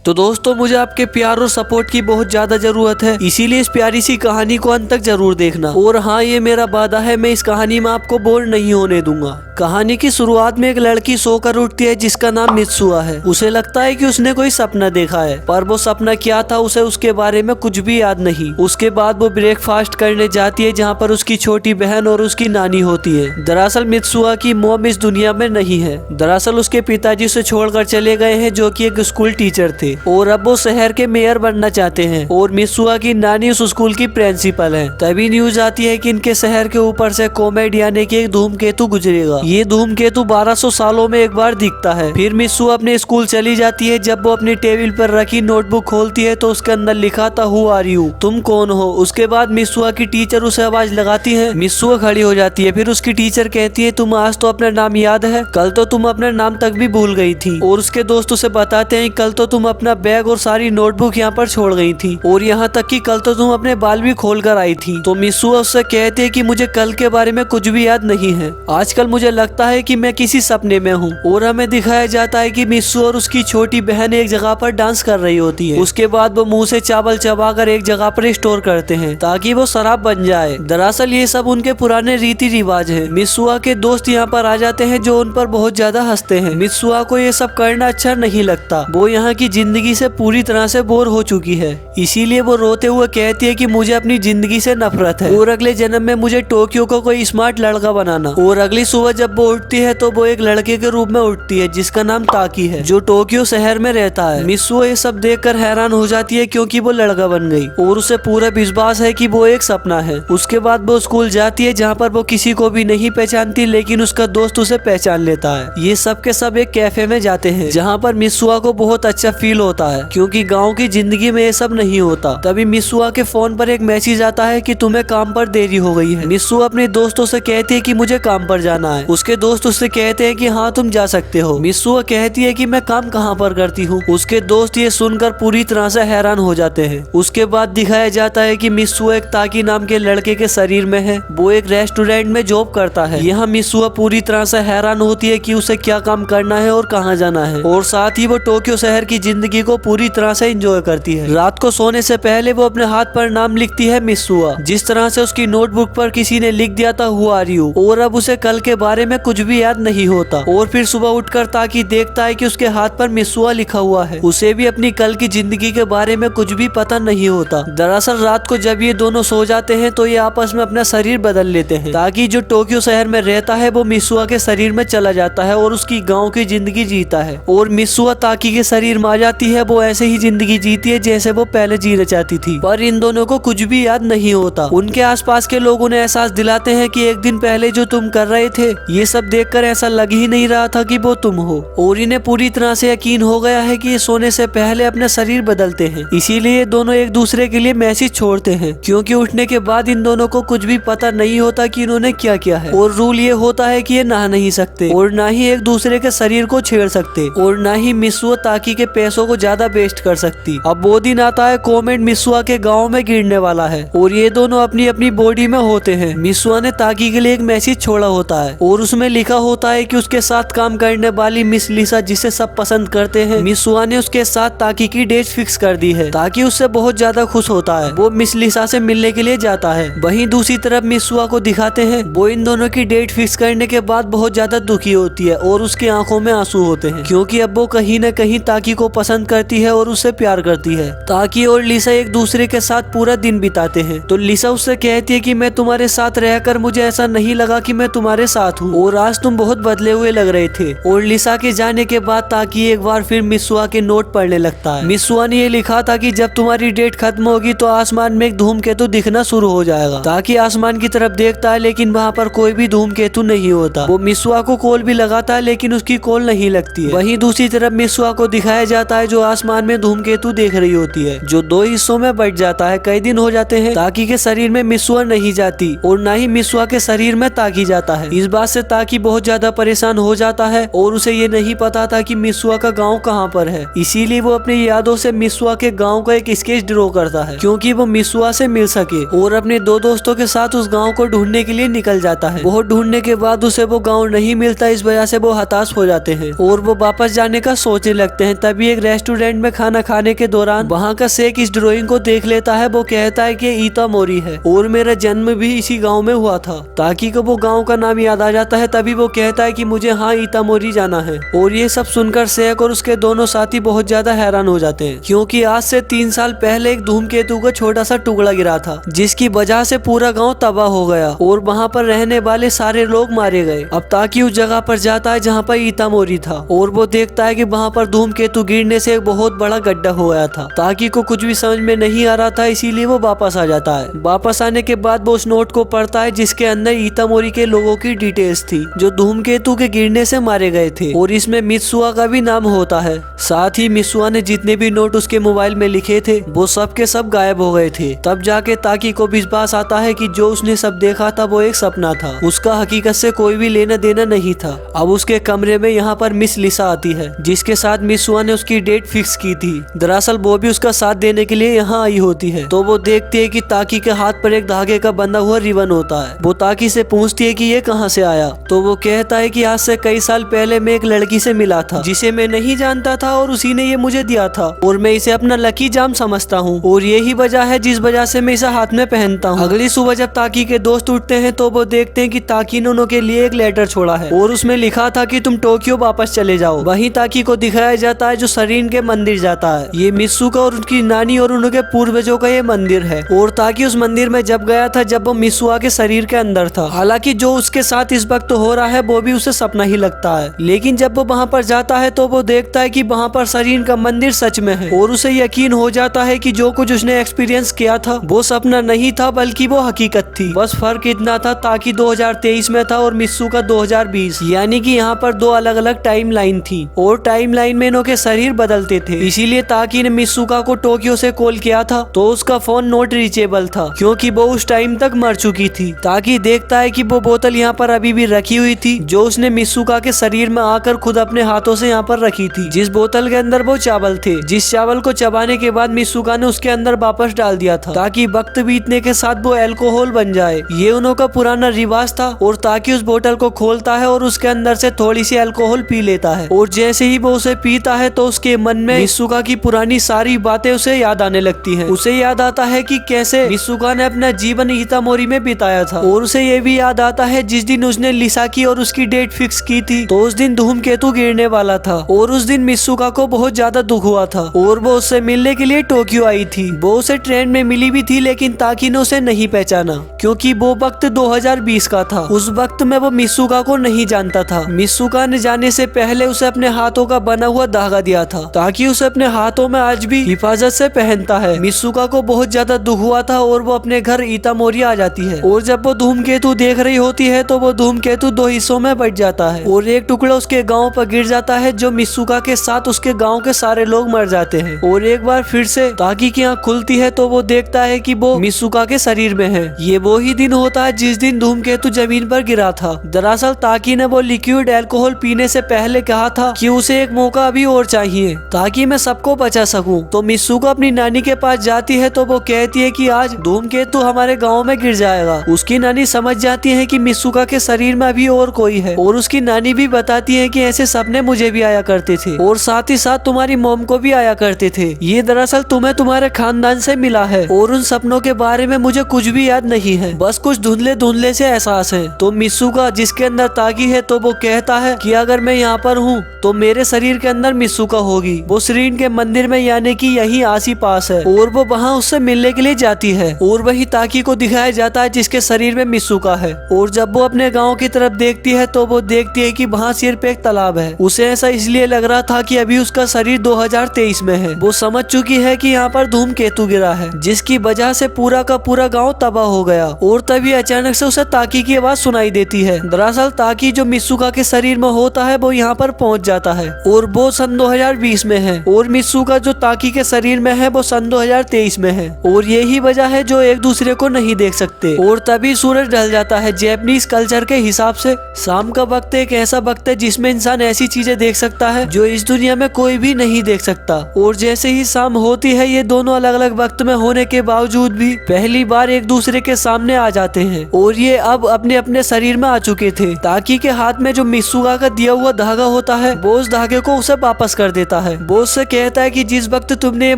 तो दोस्तों मुझे आपके प्यार और सपोर्ट की बहुत ज्यादा जरूरत है, इसीलिए इस प्यारी सी कहानी को अंत तक जरूर देखना। और हाँ, ये मेरा वादा है, मैं इस कहानी में आपको बोर नहीं होने दूंगा। कहानी की शुरुआत में एक लड़की सोकर उठती है जिसका नाम मित्सुआ है। उसे लगता है कि उसने कोई सपना देखा है, पर वो सपना क्या था उसे उसके बारे में कुछ भी याद नहीं। उसके बाद वो ब्रेकफास्ट करने जाती है जहाँ पर उसकी छोटी बहन और उसकी नानी होती है। दरअसल मित्सुआ की मॉम इस दुनिया में नहीं है। दरअसल उसके पिताजी उसे छोड़कर चले गए हैं, जो कि एक स्कूल टीचर थे, और अब वो शहर के मेयर बनना चाहते हैं। और मित्सुआ की नानी उस स्कूल की प्रिंसिपल है। तभी न्यूज आती है कि इनके शहर के ऊपर से कॉमेट यानी कि एक धूमकेतु गुजरेगा। ये धूमकेतु 1200 सालों में एक बार दिखता है। फिर मित्सुआ अपने स्कूल चली जाती है। जब वो अपनी टेबल पर रखी नोटबुक खोलती है तो उसके अंदर लिखा था हु आर यू, तुम कौन हो। उसके बाद मित्सुआ की टीचर उसे आवाज लगाती है। मित्सुआ खड़ी हो जाती है। फिर उसकी टीचर कहती है तुम आज तो अपना नाम याद है, कल तो तुम अपना नाम तक भी भूल गई थी। और उसके दोस्त उसे बताते हैं कल तो तुम अपना बैग और सारी नोटबुक यहाँ पर छोड़ गई थी, और यहाँ तक कि कल तो तुम अपने बाल भी खोल कर आई थी। तो मित्सुआ उससे कहते हैं कि मुझे कल के बारे में कुछ भी याद नहीं है, आजकल मुझे लगता है कि मैं किसी सपने में हूँ। और हमें दिखाया जाता है कि मित्सुआ और उसकी छोटी बहन एक जगह पर डांस कर रही होती है। उसके बाद वो मुंह से चावल चबाकर एक जगह पर स्टोर करते हैं ताकि वो शराब बन जाए। दरअसल ये सब उनके पुराने रीति रिवाज है। मित्सुआ के दोस्त यहाँ पर आ जाते हैं जो उन पर बहुत ज्यादा हंसते हैं। मित्सुआ को ये सब करना अच्छा नहीं लगता। वो यहाँ की जिंदगी से पूरी तरह से बोर हो चुकी है, इसीलिए वो रोते हुए कहती है कि मुझे अपनी जिंदगी से नफरत है और अगले जन्म में मुझे टोक्यो को कोई स्मार्ट लड़का बनाना। और अगली सुबह जब वो उठती है तो वो एक लड़के के रूप में उठती है जिसका नाम ताकी है, जो टोक्यो शहर में रहता है। मित्सुआ ये सब देखकर हैरान हो जाती है क्योंकि वो लड़का बन गई और उसे पूरा विश्वास है कि वो एक सपना है। उसके बाद वो स्कूल जाती है जहाँ पर वो किसी को भी नहीं पहचानती, लेकिन उसका दोस्त उसे पहचान लेता है। ये सब के सब एक कैफे में जाते हैं जहाँ पर मित्सुआ को बहुत अच्छा फील होता है क्योंकि गाँव की जिंदगी में ये सब नहीं होता। तभी मित्सुआ के फोन पर एक मैसेज आता है कि तुम्हें काम पर देरी हो गई है। मित्सुआ अपने दोस्तों से कहती है कि मुझे काम पर जाना है। उसके दोस्त उससे कहते हैं कि हाँ तुम जा सकते हो। मित्सुआ कहती है कि मैं काम कहाँ पर करती हूँ। उसके दोस्त ये सुनकर पूरी तरह से हैरान हो जाते हैं। उसके बाद दिखाया जाता है कि मित्सुआ एक ताकी नाम के लड़के के शरीर में है। वो एक रेस्टोरेंट में जॉब करता है। यहाँ मित्सुआ पूरी तरह से हैरान होती है कि उसे क्या काम करना है और कहाँ जाना है, और साथ ही वो टोक्यो शहर की जिंदगी को पूरी तरह से एंजॉय करती है। रात को सोने से पहले वो अपने हाथ पर नाम लिखती है मित्सुआ, जिस तरह से उसकी नोटबुक पर किसी ने लिख दिया था हु आर यू। और अब उसे कल के बारे में कुछ भी याद नहीं होता। और फिर सुबह उठकर ताकि देखता है कि उसके हाथ पर मित्सुआ लिखा हुआ है। उसे भी अपनी कल की जिंदगी के बारे में कुछ भी पता नहीं होता। दरअसल रात को जब ये दोनों सो जाते हैं तो ये आपस में अपना शरीर बदल लेते हैं ताकि जो टोक्यो शहर में रहता है वो मित्सुआ के शरीर में चला जाता है और उसकी गाँव की जिंदगी जीता है। और मित्सुआ ताकि के शरीर में आ जाती है। वो ऐसे ही जिंदगी जीती है जैसे वो पहले जीना चाहती थी, पर इन दोनों को कुछ भी याद नहीं होता। उनके आसपास के लोग उन्हें एहसास दिलाते हैं कि एक दिन पहले जो तुम कर रहे थे ये सब देखकर ऐसा लग ही नहीं रहा था कि वो तुम हो। और इन्हें पूरी तरह से यकीन हो गया है कि ये सोने से पहले अपना शरीर बदलते हैं, इसीलिए दोनों एक दूसरे के लिए मैसेज छोड़ते हैं क्योंकि उठने के बाद इन दोनों को कुछ भी पता नहीं होता कि इन्होंने क्या किया है। और रूल ये होता है कि ये नहा नहीं सकते और ना ही एक दूसरे के शरीर को छेड़ सकते और ना ही मित्सुआ ताकि के पैसों को ज्यादा वेस्ट कर सकती। अब वो दिन आता है कॉमेट मित्सुआ के गाँव में गिरने वाला है और ये दोनों अपनी अपनी बॉडी में होते हैं। मित्सुआ ने ताकि के लिए एक मैसेज छोड़ा होता है और उसमें लिखा होता है कि उसके साथ काम करने वाली मिस लिसा, जिसे सब पसंद करते हैं, मित्सुआ ने उसके साथ ताकि की डेट फिक्स कर दी है। ताकि उससे बहुत ज्यादा खुश होता है। वो मिस लिसा से मिलने के लिए जाता है। वहीं दूसरी तरफ मित्सुआ को दिखाते हैं वो इन दोनों की डेट फिक्स करने के बाद बहुत ज्यादा दुखी होती है और उसकी आंखों में आंसू होते हैं क्योंकि अब वो कहीं न कहीं ताकि को पसंद करती है और उससे प्यार करती है। ताकि और लिसा एक दूसरे के साथ पूरा दिन बिताते हैं। तो लिसा उससे कहती है कि मैं तुम्हारे साथ रहकर मुझे ऐसा नहीं लगा कि मैं तुम्हारे साथ हूँ और आज तुम बहुत बदले हुए लग रहे थे। और लिसा के जाने के बाद ताकि एक बार फिर मित्सुआ के नोट पढ़ने लगता है। मित्सुआ ने ये लिखा था कि जब तुम्हारी डेट खत्म होगी तो आसमान में एक धूमकेतु दिखना शुरू हो जाएगा। ताकि आसमान की तरफ देखता है लेकिन वहाँ पर कोई भी धूमकेतु नहीं होता। वो मित्सुआ को कॉल भी लगाता है लेकिन उसकी कॉल नहीं लगती है। वहीं दूसरी तरफ मित्सुआ को दिखाया जाता है जो आसमान में धूमकेतु देख रही होती है, जो दो हिस्सों में बट जाता है। कई दिन हो जाते हैं ताकि के शरीर में मित्सुआ नहीं जाती और न ही मित्सुआ के शरीर में ताकि जाता है। इस बात से ताकि बहुत ज्यादा परेशान हो जाता है और उसे ये नहीं पता था कि मित्सुआ का गाँव कहाँ पर है। इसीलिए वो अपनी यादों से मित्सुआ के गाँव का एक स्केच ड्रॉ करता है क्योंकि वो मित्सुआ से मिल सके और अपने दो दोस्तों के साथ उस गाँव को ढूंढने के लिए निकल जाता है। बहुत ढूंढने के बाद उसे वो गाँव नहीं मिलता, इस वजह से वो हताश हो जाते हैं और वो वापस जाने का सोचने लगते हैं। तभी एक रेस्टोरेंट में खाना खाने के दौरान वहाँ का शेख इस ड्राइंग को देख लेता है। वो कहता है कि इतामोरी है और मेरा जन्म भी इसी गाँव में हुआ था। ताकि को वो गाँव का नाम याद आ जाता है। तभी वो कहता है कि मुझे हाँ इतामोरी जाना है। और ये सब सुनकर शेख और उसके दोनों साथी बहुत ज्यादा हैरान हो जाते हैं, क्योंकि आज से 3 साल पहले एक धूमकेतु का छोटा सा टुकड़ा गिरा था, जिसकी वजह से पूरा गांव तबाह हो गया और वहां पर रहने वाले सारे लोग मारे गए। अब ताकि उस जगह पर जाता है जहां पर इतामोरी था और वो देखता है कि वहां पर धूमकेतु गिरने से एक बहुत बड़ा गड्ढा हो गया था। ताकि को कुछ भी समझ में नहीं आ रहा था, इसीलिए वो वापस आ जाता है। वापस आने के बाद वो उस नोट को पढ़ता है जिसके अंदर इतामोरी के लोगों की डिटेल्स थी जो धूमकेतु के गिरने से मारे गए थे और इसमें मित्सुआ का भी नाम होता है। साथ ही मित्सुआ ने जितने भी नोट उसके मोबाइल में लिखे थे वो सब के सब गायब हो गए थे। तब जाके ताकि को विश्वास आता है कि जो उसने सब देखा था वो एक सपना था, उसका हकीकत से कोई भी लेना देना नहीं था। अब उसके कमरे में यहाँ पर मिस लिसा आती है जिसके साथ मित्सुआ ने उसकी डेट फिक्स की थी। दरअसल वो भी उसका साथ देने के लिए यहाँ आई होती है। तो वो देखती है कि ताकि के हाथ पर एक धागे का बंधा हुआ रिबन होता है। वो ताकि से पूछती है कि ये कहाँ से आया। तो वो कहता है कि आज से कई साल पहले मैं एक लड़की से मिला था जिसे मैं नहीं जानता था और उसी ने ये मुझे दिया था और मैं इसे अपना लकी जाम समझता हूँ और यही वजह है जिस वजह से मैं इसे हाथ में पहनता हूँ। अगली सुबह जब ताकि के दोस्त उठते हैं तो वो देखते हैं कि ताकि ने उनके लिए एक लेटर छोड़ा है और उसमें लिखा था कि तुम टोक्यो वापस चले जाओ। वहीं ताकि को दिखाया जाता है जो शरीन के मंदिर जाता है। ये मित्सुका और उनकी नानी और उनके पूर्वजों का ये मंदिर है और ताकि उस मंदिर में जब गया था जब वो मित्सुआ के शरीर के अंदर था। हालांकि जो उसके साथ इस वक्त हो रहा है वो भी उसे सपना ही लगता है, लेकिन जब वो वहाँ पर जाता है तो वो देखता है कि वहाँ पर शरीर का मंदिर सच में है और उसे यकीन हो जाता है कि जो कुछ उसने एक्सपीरियंस किया था वो सपना नहीं था बल्कि वो हकीकत थी। बस फर्क इतना था ताकि 2023 में था और मित्सुका 2020, यानी कि यहाँ पर 2 अलग अलग टाइम लाइन थी और टाइम लाइन में इनके शरीर बदलते थे। इसीलिए ताकि ने मित्सुका को टोक्यो से कॉल किया था तो उसका फोन नॉट रीचेबल था क्योंकि वो उस टाइम तक मर चुकी थी। ताकि देखता है कि वो बोतल यहाँ पर अभी भी रखी हुई थी जो उसने मित्सुका के शरीर में आकर खुद अपने हाथों से यहाँ पर रखी थी। जिस बोतल के अंदर वो चावल थे, जिस चावल को चबाने के बाद मित्सुका ने उसके अंदर वापस डाल दिया था ताकि वक्त बीतने के साथ वो अल्कोहल बन जाए। ये उनका पुराना रिवाज था और ताकि उस बोतल को खोलता है और उसके अंदर से थोड़ी सी अल्कोहल पी लेता है और जैसे ही वो उसे पीता है तो उसके मन में मित्सुका की पुरानी सारी बातें उसे याद आने लगती हैं। उसे याद आता है कि कैसे मित्सुका ने अपना जीवन इतामोरी में बिताया था और उसे ये भी याद आता है जिस दिन उसने लिसा की और उसकी डेट फिक्स की थी तो उस दिन धूमकेतु गिरने वाला था और उस दिन मित्सुका को बहुत ज्यादा दुख हुआ था और वो उससे मिलने के लिए टोक्यो आई थी। वो उसे ट्रेन में मिली भी थी लेकिन ताकि ने उसे नहीं पहचाना क्योंकि वो वक्त 2020 का था। उस वक्त में वो मित्सुका को नहीं जानता था। मित्सुका ने जाने से पहले उसे अपने हाथों का बना हुआ धागा दिया था ताकि उसे अपने हाथों में आज भी हिफाजत से पहनता है। मित्सुका को बहुत ज्यादा दुख हुआ था और वो अपने घर इतामोरी आ जाती है और जब वो धूमकेतु देख रही होती है तो वो धूमकेतु 2 हिस्सों में बट जाता है और एक टुकड़ा उसके गाँव पर गिर जाता है जो मित्सुका के साथ उसके गाँव के सारे लोग मर जाते हैं। और एक बार फिर से ताकि की आँख खुलती है तो वो देखता है कि वो मित्सुका के शरीर में है। ये वो ही दिन होता है जिस दिन धूमकेतु जमीन पर गिरा था। दरअसल ताकि ने वो लिक्विड अल्कोहल पीने से पहले कहा था कि उसे एक मौका अभी और चाहिए ताकि मैं सबको बचा सकूं। तो मित्सुका अपनी नानी के पास जाती है तो वो कहती है कि आज धूमकेतु हमारे गाँव में गिर जाएगा। उसकी नानी समझ जाती है कि मित्सुका के शरीर में अभी और कोई है और उसकी नानी भी बताती है कि ऐसे सपने मुझे भी आया करते थे और साथ ही साथ तुम्हारी मॉम को भी आया करते थे। ये दरअसल तुम्हें तुम्हारे खानदान से मिला है और उन सपनों के बारे में मुझे कुछ भी याद नहीं है, बस कुछ धुंधले धुंधले से एहसास है। तो मित्सुका जिसके अंदर ताकि है तो वो कहता है कि अगर मैं यहाँ पर हूँ तो मेरे शरीर के अंदर मित्सुका होगी। वो शरीर के मंदिर में यानी कि यही आस ही पास है और वो वहाँ उससे मिलने के लिए जाती है और वही ताकि को दिखाया जाता है जिसके शरीर में मित्सुका है। और जब वो अपने गाँव की तरफ देखती है तो वो देखती है कि वहाँ सिर्फ एक तालाब है। उसे ऐसा इसलिए लग रहा था कि अभी उसका शरीर 2023 में है। वो समझ चुकी है कि यहाँ पर धूमकेतु गिरा है जिसकी वजह से पूरा का पूरा गांव तबाह हो गया। और तभी अचानक से उसे ताकि की आवाज सुनाई देती है। दरअसल ताकि जो मित्सुका के शरीर में होता है वो यहाँ पर पहुँच जाता है और वो सन 2020 में है और मित्सुका जो ताकि के शरीर में है वो सन 2023 में है और यही वजह है जो एक दूसरे को नहीं देख सकते। और तभी सूरज ढल जाता है। जैपनीज कल्चर के हिसाब से शाम का वक्त एक ऐसा वक्त है जिसमें इंसान ऐसी चीजें देख सकता है जो इस दुनिया में कोई भी नहीं देख सकता। और जैसे ही शाम होती है ये दोनों अलग अलग वक्त में होने के बावजूद भी पहली बार एक दूसरे के सामने आ जाते हैं और ये अब अपने अपने शरीर में आ चुके थे। ताकि के हाथ में जो मित्सुका का दिया हुआ धागा होता है वो उस धागे को उसे वापस कर देता है। वो उससे कहता है कि जिस वक्त तुमने ये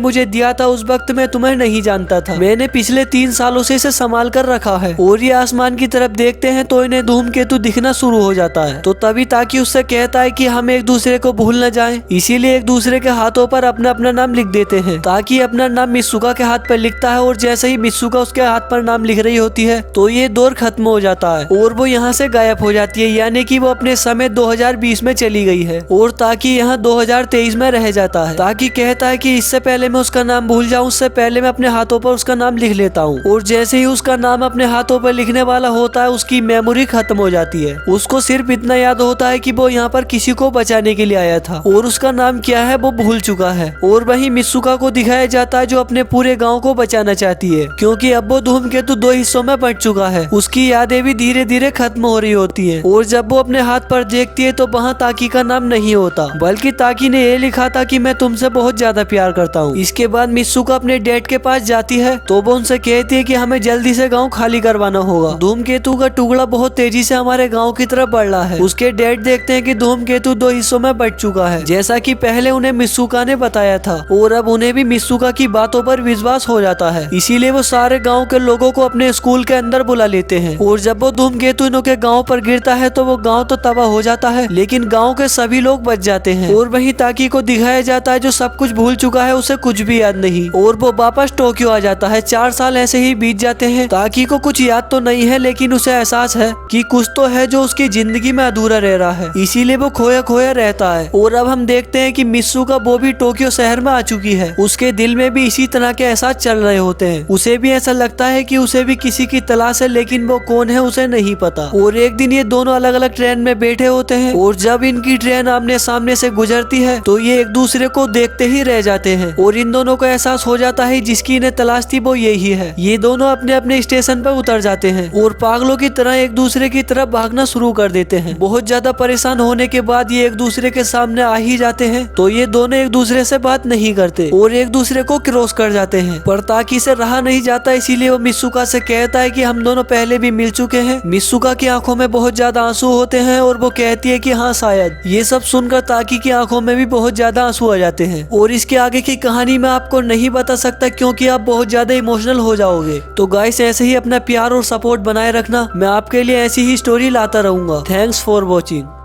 मुझे दिया था उस वक्त मैं तुम्हें नहीं जानता था, मैंने पिछले 3 सालों से इसे संभाल कर रखा है। और ये आसमान की तरफ देखते हैं तो इन्हें धूमकेतु दिखना शुरू हो जाता है। तो तभी ताकि उससे कहता है कि हम एक दूसरे को भूल न जाएं, इसीलिए एक दूसरे के हाथों पर अपना अपना नाम लिख देते हैं। ताकि अपना नाम मित्सुका के हाथ पर लिखता है और जैसे ही मित्सुका उसके हाथ पर नाम लिख रही होती है तो ये दौर खत्म हो जाता है और वो यहाँ से गायब हो जाती है, यानी कि वो अपने समय 2020 में चली गई है और ताकि यहाँ 2023 में रह जाता है। ताकि कहता है कि इससे पहले मैं उसका नाम भूल जाऊं, उससे पहले मैं अपने हाथों पर उसका नाम लिख लेता हूँ। और जैसे ही उसका नाम अपने हाथों पर लिखने वाला होता है उसकी मेमोरी खत्म हो जाती है। उसको सिर्फ इतना याद होता है कि वो यहाँ पर किसी को बचाने के लिए आया था और उसका नाम क्या है वो भूल चुका है। और वही मित्सुका को दिखाया जाता है जो अपने पूरे गाँव को बचाना चाहती है, क्योंकि अब वो धूमकेतु 2 हिस्सों में बंट चुका है। उसकी यादें भी धीरे धीरे खत्म हो रही होती है और जब वो अपने हाथ पर देखती है तो वहाँ ताकि का नाम नहीं होता, बल्कि ताकि ने ये लिखा था कि मैं तुमसे बहुत ज्यादा प्यार करता हूँ। इसके बाद मित्सुका अपने डैड के पास जाती है तो वो उनसे कहती है कि हमें जल्दी से गांव खाली करवाना होगा। धूमकेतु का टुकड़ा बहुत तेजी से हमारे गांव की तरफ बढ़ रहा है। उसके डैड देखते हैं कि धूमकेतु 2 हिस्सों में बंट चुका है, जैसा कि पहले उन्हें मित्सुका ने बताया था। और अब उन्हें भी मित्सुका की बातों पर विश्वास हो जाता है, इसीलिए वो सारे गाँव के लोगों को अपने स्कूल के अंदर बुला लेते हैं। और जब वो धूमकेतु इनों के गाँव पर गिरता है तो वो गाँव तो तबाह हो जाता है, लेकिन गाँव के सभी लोग बच जाते हैं। और वहीं ताकि को दिखाया जाता है जो सब कुछ भूल चुका है, उसे कुछ भी याद नहीं और वो वापस टोक्यो आ जाता है। 4 साल ऐसे ही बीत जाते हैं। ताकि को कुछ याद तो नहीं है, लेकिन उसे एहसास है कि कुछ तो है जो उसकी जिंदगी में अधूरा रह रहा है, इसीलिए वो खोया खोया रहता है। और अब हम देखते हैं कि मित्सुका वो भी टोक्यो शहर में आ चुकी है। उसके दिल में भी इसी तरह के एहसास चल रहे होते हैं। उसे भी ऐसा लगता है कि उसे भी किसी की तलाश है, लेकिन वो कौन है उसे नहीं पता। और एक दिन ये दोनों अलग अलग ट्रेन में बैठे होते हैं और जब इनकी ट्रेन आमने सामने से गुजरती है तो ये एक दूसरे को देखते ही रह जाते हैं और इन दोनों को एहसास हो जाता है जिसकी इन्हें तलाश थी वो यही है। ये दोनों अपने अपने स्टेशन पर उतर जाते हैं और पागलों की तरह एक दूसरे की तरफ भागना शुरू कर देते हैं। बहुत ज्यादा परेशान होने के बाद ये एक दूसरे के सामने आ ही जाते हैं तो ये दोनों एक दूसरे से बात नहीं करते और एक दूसरे को क्रॉस कर जाते हैं। पर ताकि से रहा नहीं जाता, इसीलिए वो मित्सुका से कहता है कि हम दोनों पहले भी मिल चुके हैं। मित्सुका की आंखों में बहुत ज्यादा आंसू होते हैं और वो कहती है कि हाँ शायद। ये सब सुनकर ताकि की आंखों में भी बहुत ज्यादा आंसू आ जाते हैं और इसके आगे की कहानी मैं आपको नहीं बता सकता क्योंकि आप बहुत ज्यादा इमोशनल हो जाओगे। तो गाइस ऐसे ही अपना प्यार और सपोर्ट बनाए रखना, मैं आपके लिए ऐसी ही स्टोरी लाता रहूंगा। Thanks for watching.